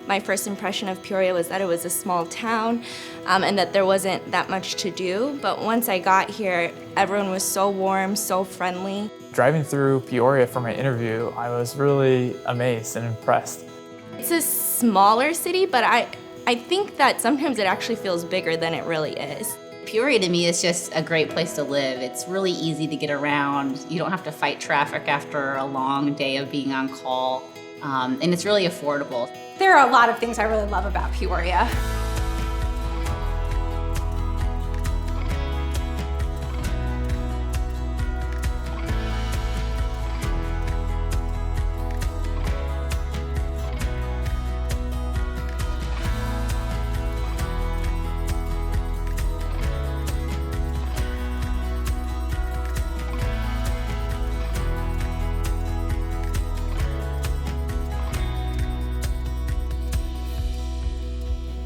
My first impression of Peoria was that it was a small town and that there wasn't that much to do. But once I got here, everyone was so warm, so friendly. Driving through Peoria for my interview, I was really amazed and impressed. It's a smaller city, but I think that sometimes it actually feels bigger than it really is. Peoria to me is just a great place to live. It's really easy to get around. You don't have to fight traffic after a long day of being on call, and it's really affordable. There are a lot of things I really love about Peoria.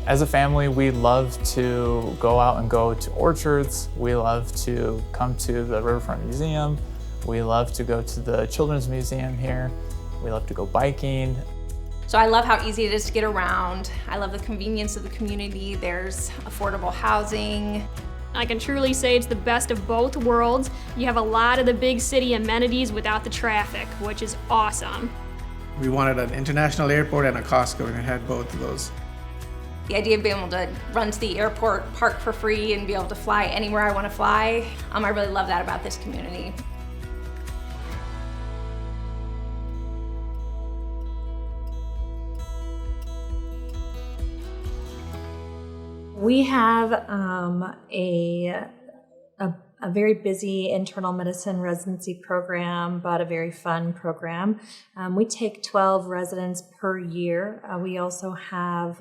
As a family, we love to go out and go to orchards. We love to come to the Riverfront Museum. We love to go to the Children's Museum here. We love to go biking. So I love how easy it is to get around. I love the convenience of the community. There's affordable housing. I can truly say it's the best of both worlds. You have a lot of the big city amenities without the traffic, which is awesome. We wanted an international airport and a Costco, and it had both of those. The idea of being able to run to the airport, park for free, and be able to fly anywhere I want to fly, I really love that about this community. We have a very busy internal medicine residency program, but a very fun program. We take 12 residents per year. We also have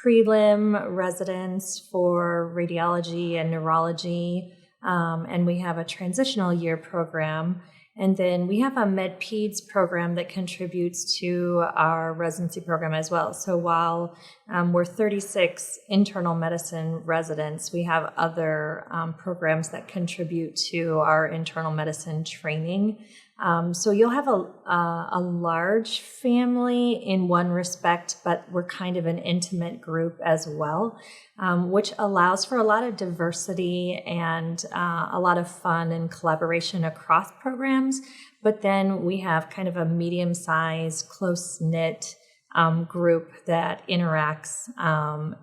prelim residents for radiology and neurology, and we have a transitional year program. And then we have a med-peds program that contributes to our residency program as well. So while we're 36 internal medicine residents, we have other programs that contribute to our internal medicine training. So you'll have a large family in one respect, but we're kind of an intimate group as well, which allows for a lot of diversity and a lot of fun and collaboration across programs. But then we have kind of a medium-sized, close-knit group that interacts,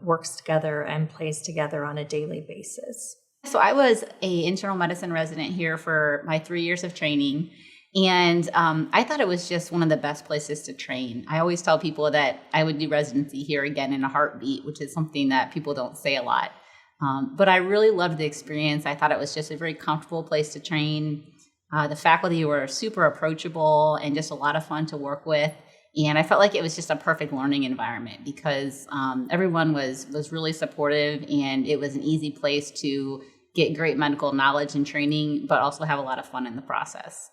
works together, and plays together on a daily basis. So I was an internal medicine resident here for my 3 years of training. And I thought it was just one of the best places to train. I always tell people that I would do residency here again in a heartbeat, which is something that people don't say a lot. But I really loved the experience. I thought it was just a very comfortable place to train. The faculty were super approachable and just a lot of fun to work with. And I felt like it was just a perfect learning environment because everyone was really supportive, and it was an easy place to get great medical knowledge and training, but also have a lot of fun in the process.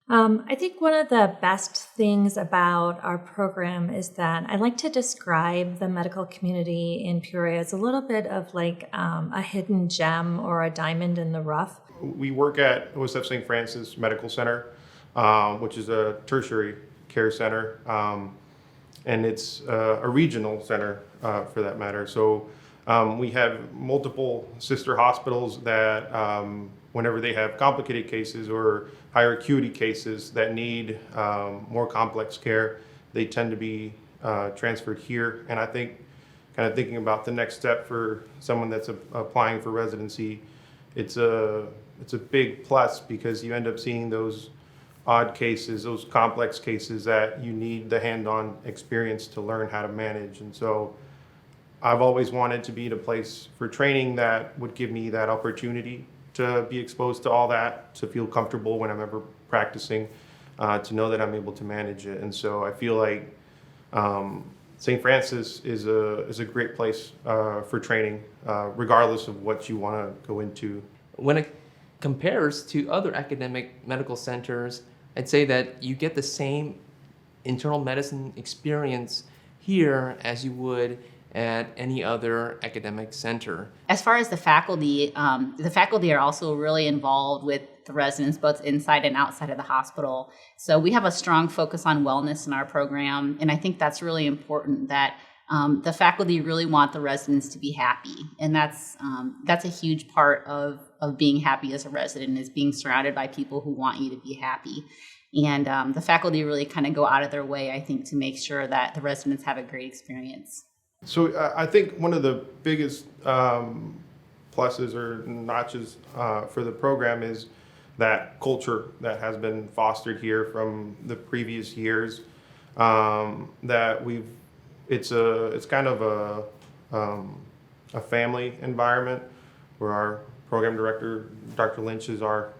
I think one of the best things about our program is that I like to describe the medical community in Peoria as a little bit of like a hidden gem or a diamond in the rough. We work at OSF St. Francis Medical Center, which is a tertiary care center, and it's a regional center for that matter. So we have multiple sister hospitals that whenever they have complicated cases or higher acuity cases that need more complex care, they tend to be transferred here. And I think kind of thinking about the next step for someone that's applying for residency, it's a big plus because you end up seeing those odd cases, those complex cases that you need the hand-on experience to learn how to manage. And so I've always wanted to be in a place for training that would give me that opportunity to be exposed to all that, to feel comfortable when I'm ever practicing, to know that I'm able to manage it. And so I feel like St. Francis is a great place for training, regardless of what you want to go into. When it compares to other academic medical centers, I'd say that you get the same internal medicine experience here as you would at any other academic center. As far as the faculty are also really involved with the residents, both inside and outside of the hospital. So we have a strong focus on wellness in our program, and I think that's really important that the faculty really want the residents to be happy, and that's a huge part of being happy as a resident, is being surrounded by people who want you to be happy. And the faculty really kind of go out of their way, I think, to make sure that the residents have a great experience. So I think one of the biggest pluses or notches for the program is that culture that has been fostered here from the previous years. It's kind of a family environment where our program director, Dr. Lynch, is our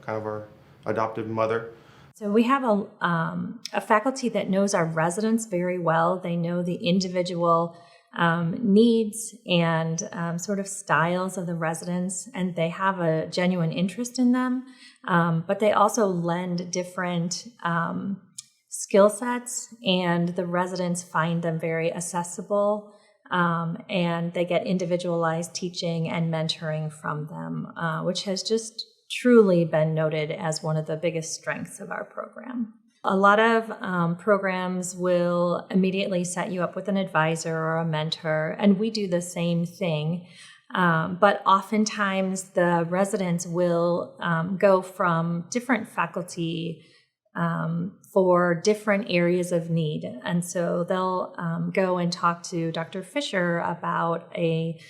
adoptive mother. So we have a faculty that knows our residents very well. They know the individual needs and sort of styles of the residents, and they have a genuine interest in them. But they also lend different skill sets, and the residents find them very accessible, and they get individualized teaching and mentoring from them, which has just truly been noted as one of the biggest strengths of our program. A lot of programs will immediately set you up with an advisor or a mentor, and we do the same thing. But oftentimes the residents will go from different faculty for different areas of need. And so they'll go and talk to Dr. Fisher about a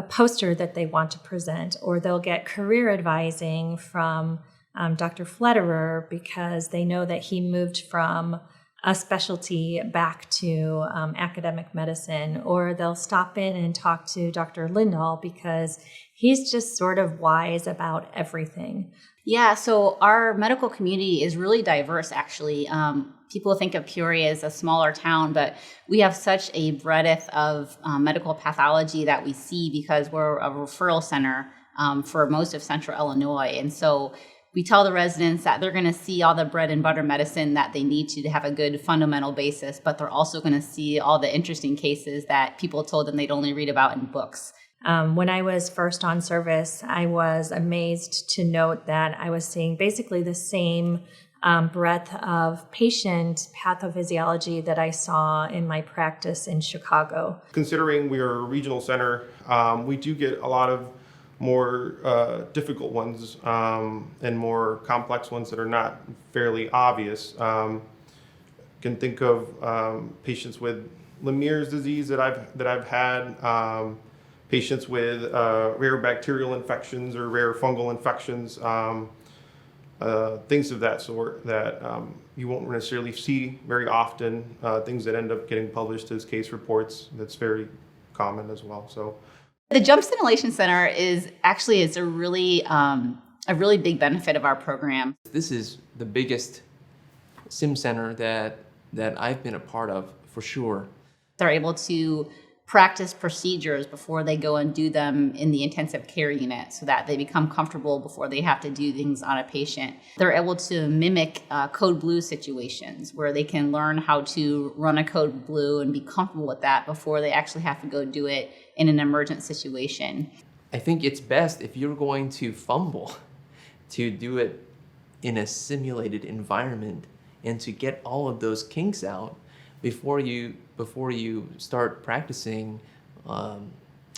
poster that they want to present, or they'll get career advising from Dr. Flederer because they know that he moved from a specialty back to academic medicine, or they'll stop in and talk to Dr. Lindahl because he's just sort of wise about everything. Yeah, so our medical community is really diverse, actually. People think of Peoria as a smaller town, but we have such a breadth of medical pathology that we see because we're a referral center for most of central Illinois. And so we tell the residents that they're going to see all the bread and butter medicine that they need to have a good fundamental basis, but they're also going to see all the interesting cases that people told them they'd only read about in books. When I was first on service, I was amazed to note that I was seeing basically the same breadth of patient pathophysiology that I saw in my practice in Chicago. Considering we are a regional center, we do get a lot of more difficult ones and more complex ones that are not fairly obvious. Can think of patients with Lemierre's disease that I've had. Patients with rare bacterial infections or rare fungal infections, things of that sort that you won't necessarily see very often, things that end up getting published as case reports. That's very common as well. So, the Jump Simulation Center is a really big benefit of our program. This is the biggest sim center that I've been a part of, for sure. They're able to practice procedures before they go and do them in the intensive care unit so that they become comfortable before they have to do things on a patient. They're able to mimic code blue situations where they can learn how to run a code blue and be comfortable with that before they actually have to go do it in an emergent situation. I think it's best if you're going to fumble to do it in a simulated environment and to get all of those kinks out before you start practicing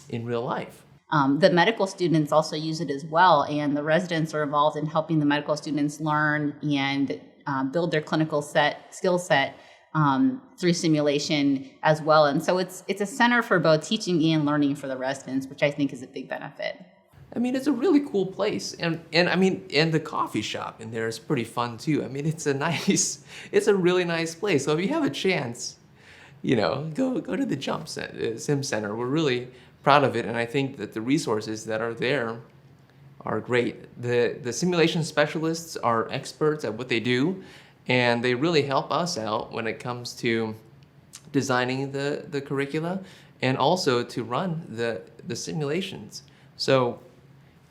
in real life. The medical students also use it as well, and the residents are involved in helping the medical students learn and build their clinical skill set through simulation as well. And so it's a center for both teaching and learning for the residents, which I think is a big benefit. I mean, it's a really cool place, and the coffee shop in there is pretty fun too. I mean, it's a really nice place. So if you have a chance, go to the Jump Sim Center. We're really proud of it, and I think that the resources that are there are great. The simulation specialists are experts at what they do, and they really help us out when it comes to designing the curricula and also to run the simulations. So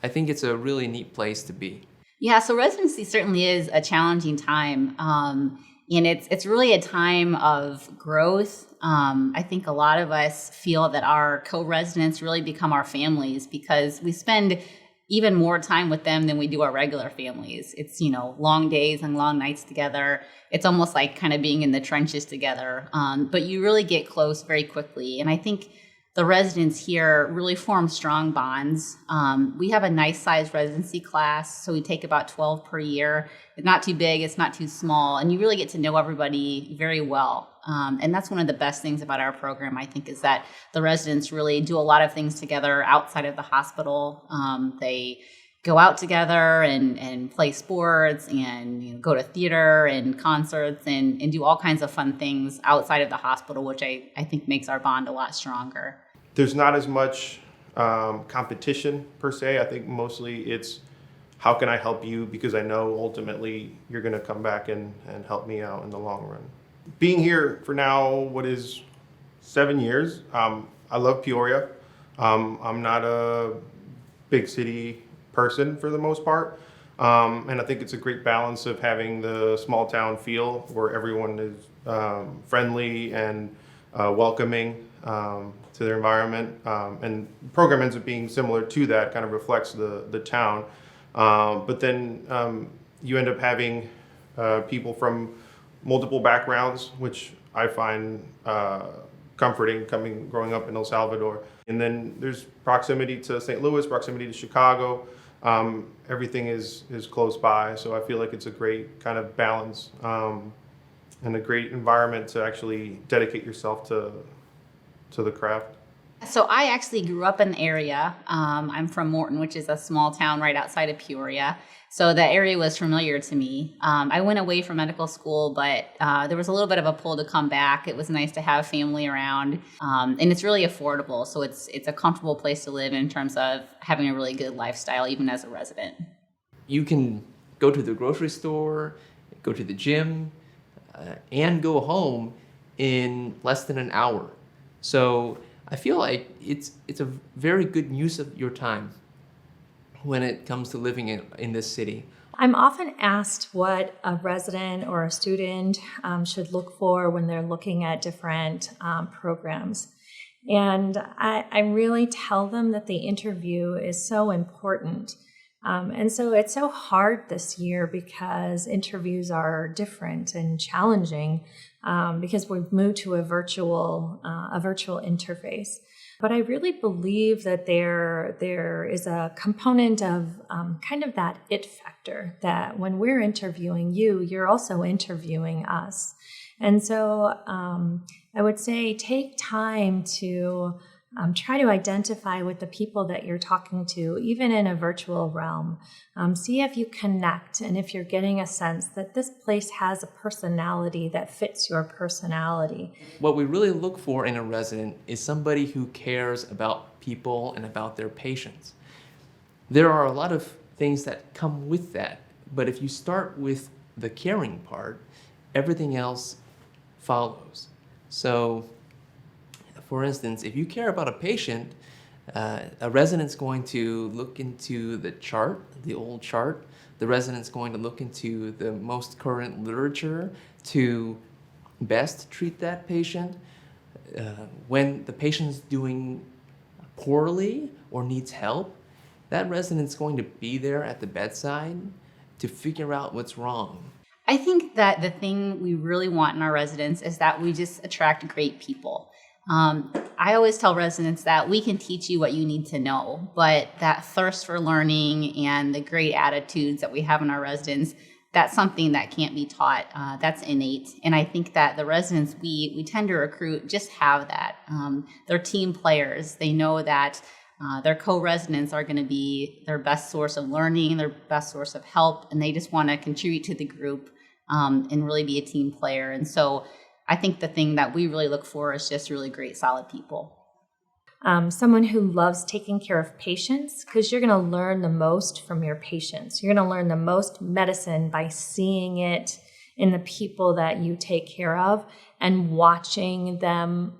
I think it's a really neat place to be. Yeah, so residency certainly is a challenging time. And it's really a time of growth. I think a lot of us feel that our co-residents really become our families because we spend even more time with them than we do our regular families. It's, long days and long nights together. It's almost like kind of being in the trenches together. But you really get close very quickly. And I think the residents here really form strong bonds. We have a nice sized residency class, so we take about 12 per year. It's not too big, it's not too small, and you really get to know everybody very well. And that's one of the best things about our program, I think, is that the residents really do a lot of things together outside of the hospital. They go out together and play sports and go to theater and concerts and do all kinds of fun things outside of the hospital, which I think makes our bond a lot stronger. There's not as much competition per se. I think mostly it's how can I help you, because I know ultimately you're going to come back and help me out in the long run. Being here for now, what is 7 years, I love Peoria. I'm not a big city person for the most part. And I think it's a great balance of having the small town feel where everyone is friendly and welcoming to their environment. And the program ends up being similar to that, kind of reflects the town. But then you end up having people from multiple backgrounds, which I find comforting growing up in El Salvador. And then there's proximity to St. Louis, proximity to Chicago. Everything is close by, so I feel like it's a great kind of balance and a great environment to actually dedicate yourself to the craft. So I actually grew up in the area. I'm from Morton, which is a small town right outside of Peoria. So the area was familiar to me. I went away from medical school, but there was a little bit of a pull to come back. It was nice to have family around, and it's really affordable. So it's a comfortable place to live in terms of having a really good lifestyle, even as a resident. You can go to the grocery store, go to the gym, and go home in less than an hour. So I feel like it's a very good use of your time when it comes to living in this city. I'm often asked what a resident or a student should look for when they're looking at different programs. And I really tell them that the interview is so important. And so it's so hard this year because interviews are different and challenging because we've moved to a virtual interface. But I really believe that there is a component of kind of that it factor, that when we're interviewing you, you're also interviewing us. And so I would say take time to try to identify with the people that you're talking to, even in a virtual realm. See if you connect and if you're getting a sense that this place has a personality that fits your personality. What we really look for in a resident is somebody who cares about people and about their patients. There are a lot of things that come with that, but if you start with the caring part, everything else follows. So, for instance, if you care about a patient, a resident's going to look into the chart, the old chart. The resident's going to look into the most current literature to best treat that patient. When the patient's doing poorly or needs help, that resident's going to be there at the bedside to figure out what's wrong. I think that the thing we really want in our residents is that we just attract great people. I always tell residents that we can teach you what you need to know, but that thirst for learning and the great attitudes that we have in our residents, that's something that can't be taught. That's innate. And I think that the residents we tend to recruit just have that. They're team players. They know that their co-residents are going to be their best source of learning, their best source of help, and they just want to contribute to the group and really be a team player. And so I think the thing that we really look for is just really great, solid people. Someone who loves taking care of patients, because you're going to learn the most from your patients. You're going to learn the most medicine by seeing it in the people that you take care of and watching them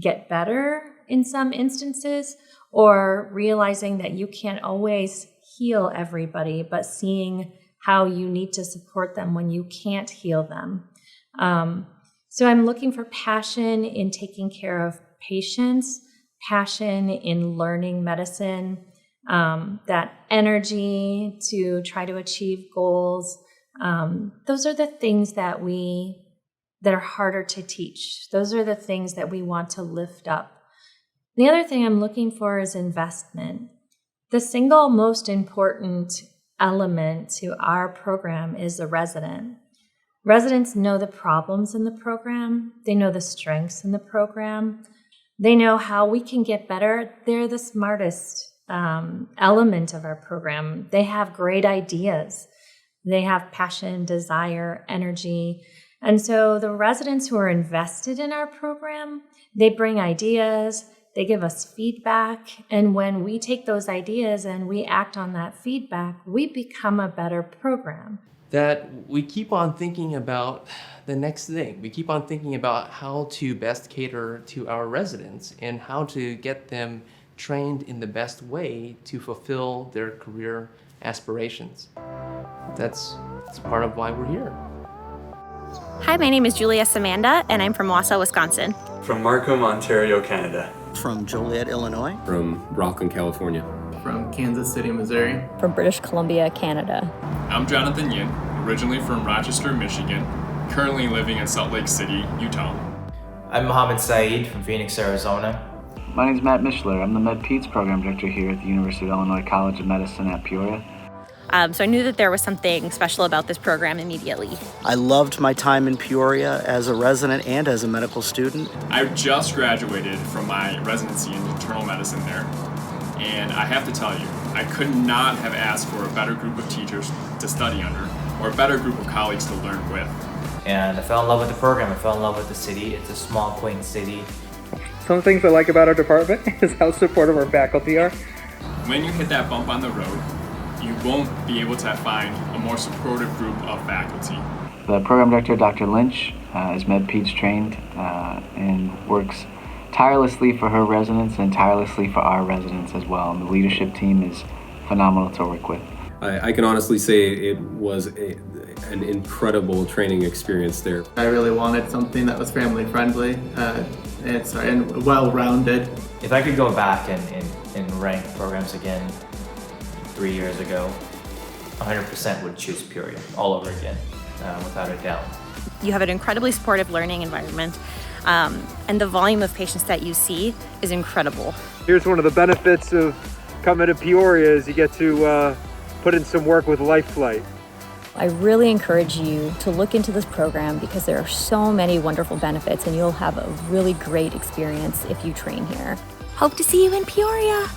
get better in some instances, or realizing that you can't always heal everybody, but seeing how you need to support them when you can't heal them. So I'm looking for passion in taking care of patients, passion in learning medicine, that energy to try to achieve goals. Those are the things that are harder to teach. Those are the things that we want to lift up. The other thing I'm looking for is investment. The single most important element to our program is the resident. Residents know the problems in the program. They know the strengths in the program. They know how we can get better. They're the smartest element of our program. They have great ideas. They have passion, desire, energy. And so the residents who are invested in our program, they bring ideas, they give us feedback. And when we take those ideas and we act on that feedback, we become a better program. That we keep on thinking about the next thing. We keep on thinking about how to best cater to our residents and how to get them trained in the best way to fulfill their career aspirations. That's part of why we're here. Hi, my name is Julia Samanda, and I'm from Wausau, Wisconsin. From Markham, Ontario, Canada. From Joliet, Illinois. From Rockland, California. From Kansas City, Missouri. From British Columbia, Canada. I'm Jonathan Yin, originally from Rochester, Michigan, currently living in Salt Lake City, Utah. I'm Mohammed Saeed from Phoenix, Arizona. My name is Matt Mishler. I'm the Med-Peds program director here at the University of Illinois College of Medicine at Peoria. So I knew that there was something special about this program immediately. I loved my time in Peoria as a resident and as a medical student. I just graduated from my residency in internal medicine there, and I have to tell you, I could not have asked for a better group of teachers to study under or a better group of colleagues to learn with. And I fell in love with the program. I fell in love with the city. It's a small, quaint city. Some things I like about our department is how supportive our faculty are. When you hit that bump on the road, you won't be able to find a more supportive group of faculty. The program director, Dr. Lynch, is Med-Peds trained and works tirelessly for her residents and tirelessly for our residents as well. And the leadership team is phenomenal to work with. I can honestly say it was an incredible training experience there. I really wanted something that was family friendly and well-rounded. If I could go back and rank programs again 3 years ago, 100% would choose Peoria all over again, without a doubt. You have an incredibly supportive learning environment, and the volume of patients that you see is incredible. Here's one of the benefits of coming to Peoria is you get to put in some work with Life Flight. I really encourage you to look into this program because there are so many wonderful benefits and you'll have a really great experience if you train here. Hope to see you in Peoria.